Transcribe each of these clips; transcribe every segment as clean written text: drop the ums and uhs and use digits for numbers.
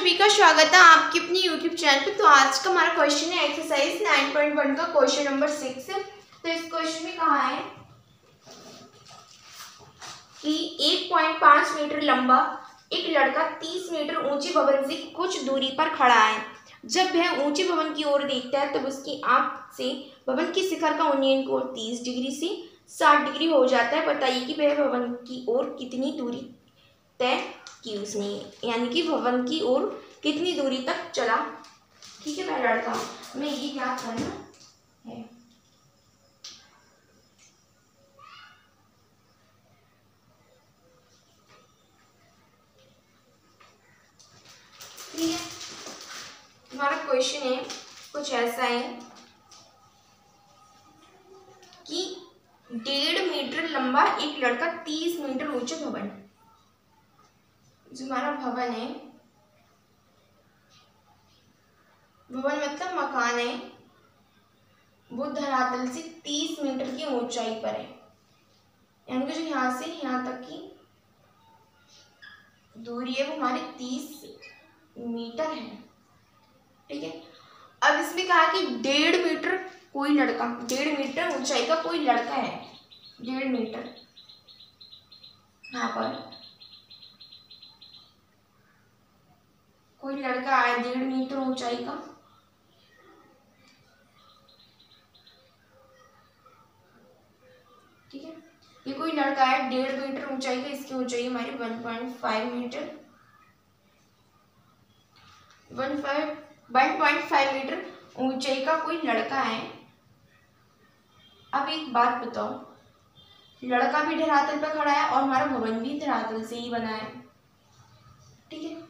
सभी का स्वागत है आपके अपनी YouTube चैनल पे। तो आज का हमारा क्वेश्चन है एक्सरसाइज 9.1 का क्वेश्चन नंबर 6। तो इस क्वेश्चन में कहा है कि 1.5 मीटर लंबा एक लड़का 30 मीटर ऊंचे भवन से कुछ दूरी पर खड़ा है। जब वह ऊंचे भवन की ओर देखता है तब उसकी आंख से भवन की शिखर का उन्नयन कोण 30 डिग्री से 60 डिग्री हो जाता है। बताइए कि वह भवन की ओर कितनी दूरी तय की उसने, यानी कि भवन की ओर कितनी दूरी तक चला। ठीक है, मैं लड़का हमें ये याद करना है। ठीक है, हमारा क्वेश्चन है कुछ ऐसा है कि 1.5 मीटर लंबा एक लड़का 30 मीटर ऊंचे भवन, जो हमारा भवन है, भवन मतलब मकान है, वो धरातल से 30 मीटर की ऊंचाई पर है। यानी कि जो यहाँ से यहाँ तक की दूरी है वो हमारी 30 मीटर है। ठीक है, अब इसमें कहा कि 1.5 मीटर कोई लड़का, 1.5 मीटर ऊंचाई का कोई लड़का है, 1.5 मीटर यहाँ पर कोई लड़का है 1.5 मीटर ऊंचाई का। ठीक है, ये कोई लड़का है 1.5 मीटर ऊंचाई का, इसकी ऊंचाई हमारी 1.5 मीटर, 1.5 मीटर ऊंचाई का कोई लड़का है। अब एक बात बताओ, लड़का भी धरातल पर खड़ा है और हमारा भवन भी धरातल से ही बना है। ठीक है,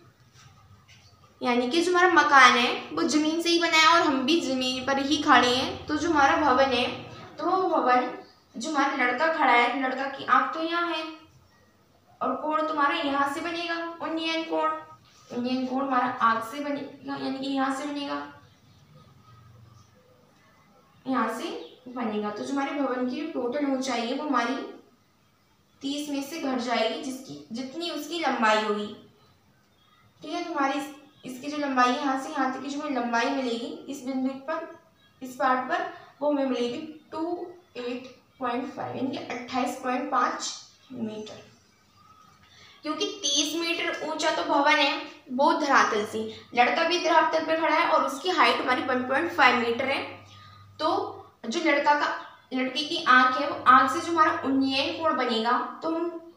यानी कि जो हमारा मकान है वो जमीन से ही बना है और हम भी जमीन पर ही खड़े हैं। तो जो हमारा भवन है, तो वो भवन जो हमारा लड़का खड़ा है, लड़का की आंख तो यहाँ है और कोण तुम्हारा यहाँ से बनेगा, उन्नयन कोण, उन्नयन कोण हमारा आंख से बनेगा, यानी कि यहाँ से बनेगा, यहाँ से बनेगा। तो जो हमारे भवन की टोटल ऊंचाई है वो हमारी 30 में से घट जाएगी, जिसकी जितनी उसकी लंबाई होगी। ठीक है, तो हमारी इसकी जो लंबाई है यहाँ से यहाँ तक की जो हमें लंबाई मिलेगी इस बिंदु पर, इस पार्ट पर, वो हमें मिलेगी 28.5 यानी कि 28.5 मीटर। क्योंकि 30 मीटर ऊंचा तो भवन है वो धरातल से, लड़का भी धरातल पर खड़ा है और उसकी हाइट हमारी 1.5 मीटर है। तो जो लड़के की आंख है, वो आंख से जो हमारा उन्नयन कोण बनेगा, तो हम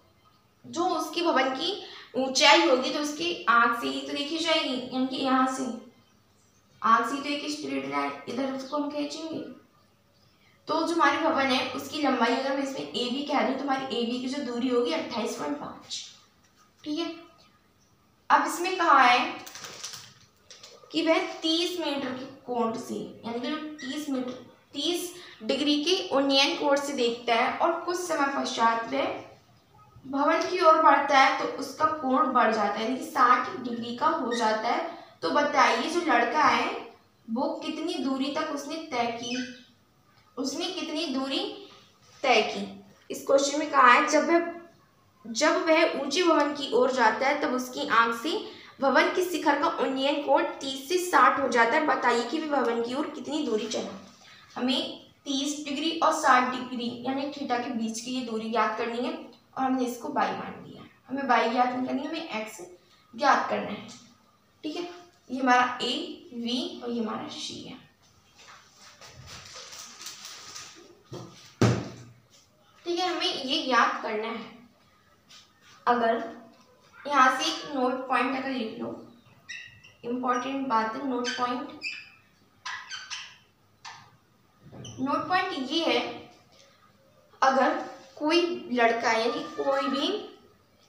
जो उसकी भवन की ऊंचाई होगी तो उसकी आंख से ही तो देखी जाएगी, यानी कि यहाँ से आंख से तो एक स्ट्रेट लाइन इधर उसको हम खींचेंगे। तो जो हमारे भवन है उसकी लंबाई अगर मैं इसमें ए बी कह दूँ तो हमारी ए बी की जो दूरी होगी 28.5। ठीक है, अब इसमें कहा है कि वह 30 मीटर के कोण से, यानी कि 30 डिग्री के उन्नयन कोण से देखता है और कुछ समय पश्चात वह भवन की ओर बढ़ता है तो उसका कोण बढ़ जाता है, यानी कि 60 डिग्री का हो जाता है। तो बताइए जो लड़का है वो कितनी दूरी तक उसने तय की, उसने कितनी दूरी तय की। इस क्वेश्चन में कहा है जब वह ऊंचे भवन की ओर जाता है तब उसकी आंख से भवन की शिखर का उन्नयन कोण 30 से 60 हो जाता है। बताइए कि वह भवन की ओर कितनी दूरी चला। हमें 30 डिग्री और 60 डिग्री यानी थीटा के बीच की ये दूरी ज्ञात करनी है और हमने इसको बाई मान लिया। हमें बाई ज्ञात नहीं करनी है, हमें एक्स ज्ञात करना है। ठीक है, ये हमारा ए वी और ये हमारा सी है। ठीक है, हमें ये ज्ञात करना है। अगर यहाँ से एक नोट पॉइंट अगर लिख लो, इम्पोर्टेंट बात है नोट पॉइंट। नोट पॉइंट ये है, अगर कोई लड़का यानी कोई भी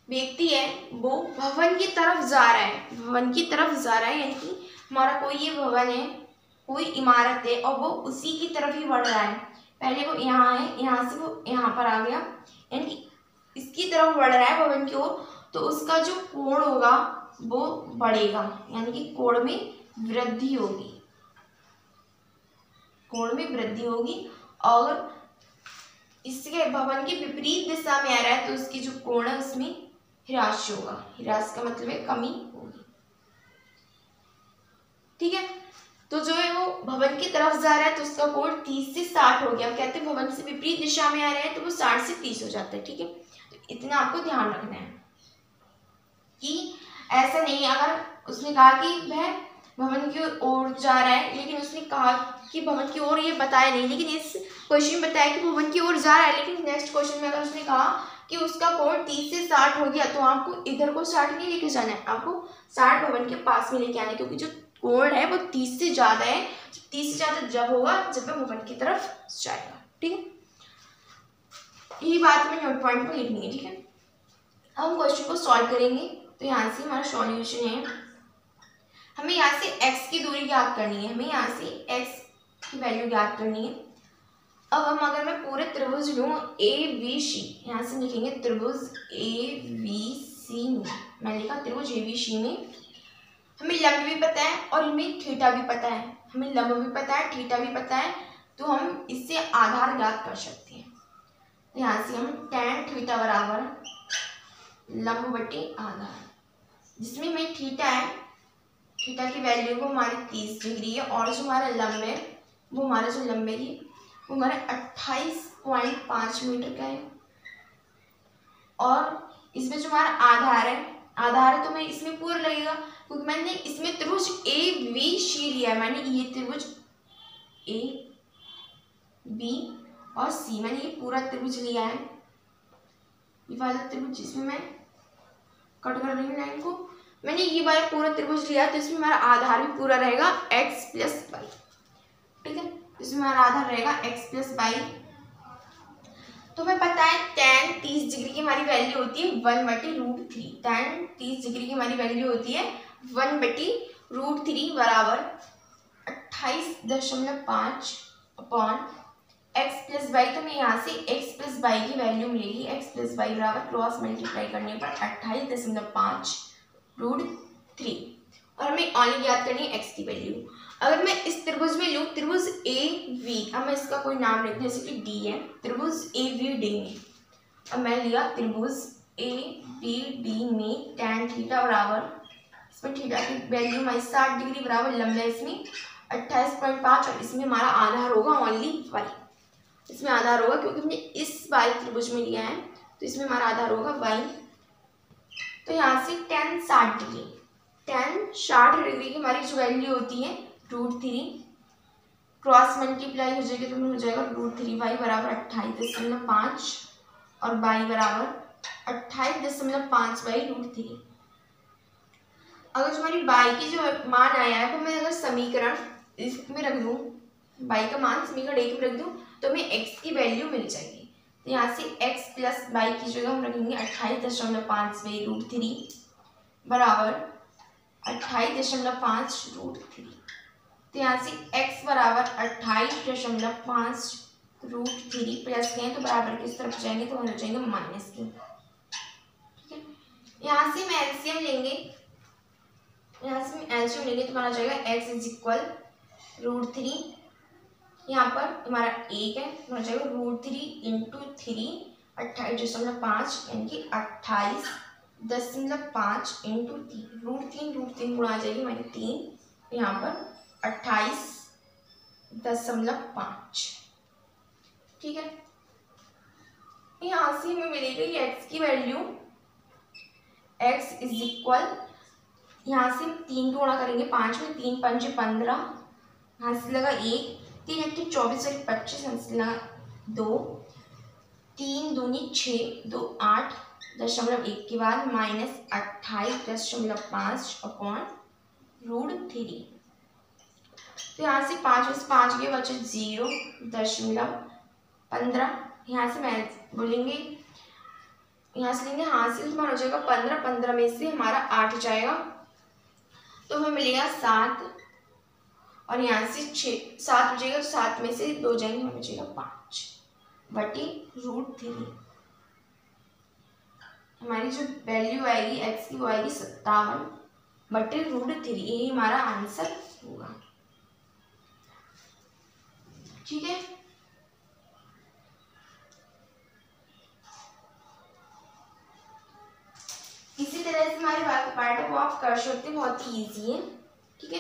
व्यक्ति है वो भवन की तरफ जा रहा है, भवन की तरफ जा रहा है, यानी कि हमारा कोई ये भवन है, कोई इमारत है और वो उसी की तरफ ही बढ़ रहा है। पहले वो यहाँ है, यहाँ से वो यहाँ पर आ गया, यानी कि इसकी तरफ बढ़ रहा है भवन की ओर, तो उसका जो कोण होगा वो बढ़ेगा, यानी कि कोण में वृद्धि होगी, कोण में वृद्धि होगी। और इसके भवन के विपरीत दिशा में आ रहा है तो उसकी जो कोण है उसमें ह्रास होगा, ह्रास का मतलब है कमी होगी। ठीक है। तो जो है वो भवन की तरफ जा रहा है तो उसका कोण 30 से 60 हो गया। कहते हैं भवन से विपरीत दिशा में आ रहे हैं तो वो 60 से 30 हो जाता है। ठीक है, तो इतना आपको ध्यान रखना है कि ऐसा नहीं, अगर उसने कहा कि वह भवन की ओर जा रहा है लेकिन उसने कहा कि भवन की ओर, ये बताया नहीं, लेकिन इस क्वेश्चन में बताया कि भवन की ओर जा रहा है, लेकिन नेक्स्ट क्वेश्चन में अगर उसने कहा कि उसका कोण 30 से 60 हो गया तो आपको इधर को 60 नहीं लेके जाना है, आपको 60 भवन के पास में लेके आना है, क्योंकि जो कोण है वो 30 से ज़्यादा है। 30 से ज़्यादा जब होगा जब वह भवन की तरफ जाएगा। ठीक है, यही बात हमें नोट पॉइंट पर लिखनी है। ठीक है, अब हम क्वेश्चन को सॉल्व करेंगे। तो यहाँ से हमारा सॉल्यूशन है, हमें यहाँ से x की दूरी ज्ञात करनी है, हमें यहाँ से x की वैल्यू ज्ञात करनी है। अब हम, अगर मैं पूरे त्रिभुज लूँ ABC, यहाँ से लिखेंगे त्रिभुज ABC में, मैंने लिखा त्रिभुज ABC में हमें लंब भी पता है और हमें थीटा भी पता है, हमें लंब भी पता है, थीटा भी पता है, तो हम इससे आधार ज्ञात कर सकते हैं। तो यहाँ से हम tan थीटा बराबर लंब बटे आधार, जिसमें हमें थीटा है, थीटा की वैल्यू वो हमारी 30 डिग्री है, और जो हमारा लंब है वो हमारा जो लंब है वो हमारा 28.5 मीटर का है। और इसमें जो हमारा आधार है तो मैं इसमें पूरा लगेगा, क्योंकि मैंने इसमें त्रिभुज ABC लिया है, मैंने ये त्रिभुज A B और C, मैंने ये पूरा त्रिभुज लिया है, ये वाला त्रिभुज जिसमें मैं कट कर रही हूँ लाइन को, मैंने ये वाला पूरा त्रिभुज लिया, तो इसमें हमारा आधार भी पूरा रहेगा x प्लस वाई। ठीक है, इसमें हमारा आधार रहेगा x प्लस वाई। तो हमें पता है tan 30 डिग्री की हमारी वैल्यू होती है 1/√3, tan 30 डिग्री की हमारी वैल्यू होती है 1/√3 बराबर 28.5 अपॉन x प्लस वाई। तो हमें यहाँ से x प्लस वाई की वैल्यू मिलेगी, x प्लस वाई बराबर क्रॉस मल्टीप्लाई करने पर 28.5√3, और हमें ओनली याद करनी है x की वैल्यू। अगर मैं इस त्रिभुज में लूँ त्रिभुज AB, अब मैं इसका कोई नाम लिख दूँ जैसे कि D है, त्रिभुज ABD में, अब मैं लिया त्रिभुज ABD में tan थीटा बराबर, इसमें थीटा की वैल्यू हमारी 60 डिग्री बराबर लंब है इसमें 28.5, और इसमें हमारा आधार होगा ओनली y, इसमें आधार होगा क्योंकि हमने इस वाले त्रिभुज में लिया है, तो इसमें हमारा आधार होगा y। तो यहाँ से tan 60 डिग्री, tan 60 डिग्री की हमारी जो वैल्यू होती है √3, क्रॉस मल्टीप्लाई हो जाएगी तो हो जाएगा √3y बराबर 28.5 और y बराबर 28.5/√3। अगर जो हमारी y की जो मान आया है, तो मैं अगर समीकरण इसमें रख दूँ, y का मान समीकरण 1 में रख दूँ तो हमें x की वैल्यू मिल जाएगी। तो यहाँ से x प्लस y की जगह हम रखेंगे 28.5/√3 बराबर 28.5√3। तो यहाँ से x बराबर 28.5√3 प्लस के हैं तो बराबर किस तरफ जाएंगे तो हो जाएंगे माइनस के। ठीक है, यहाँ से हम एलसीएम लेंगे, तो माना जाएगा x इज इक्वल √3, यहाँ पर हमारा 1 है तो माना जाएगा √3 इंटू 3 28.5 यानी कि 28.5 इंटू 3, √3 गुणा आ जाएगी हमारी 3, यहाँ पर 28.5। ठीक है, यहाँ से हमें मिलेगी x की वैल्यू, x इज इक्वल, यहाँ से 3 गुणा करेंगे 5 में, 3 5 15, यहाँ से लगा 1, 3 1 24 और 25, यहाँ से लगा 2, 3 दूनी 6 2 8.1 के बाद माइनस 28.5 अपॉन √3। तो यहाँ से 5 में से 5 के बचे 0.15, यहाँ से मैं बोलेंगे, यहाँ से लेंगे, यहाँ से हमारा हो जाएगा 15 में से हमारा 8 जाएगा तो हमें मिलेगा 7, और यहाँ से 7 बचेगा तो 7 में से 2 जाएंगे, हमें बचेगा 5/√3। हमारी जो वैल्यू आएगी x की वो आएगी 57/√3, यही हमारा आंसर होगा। ठीक है, इसी तरह से हमारे बाकी पार्ट है वो आप कर सकते हैं, बहुत ही ईजी है। ठीक है।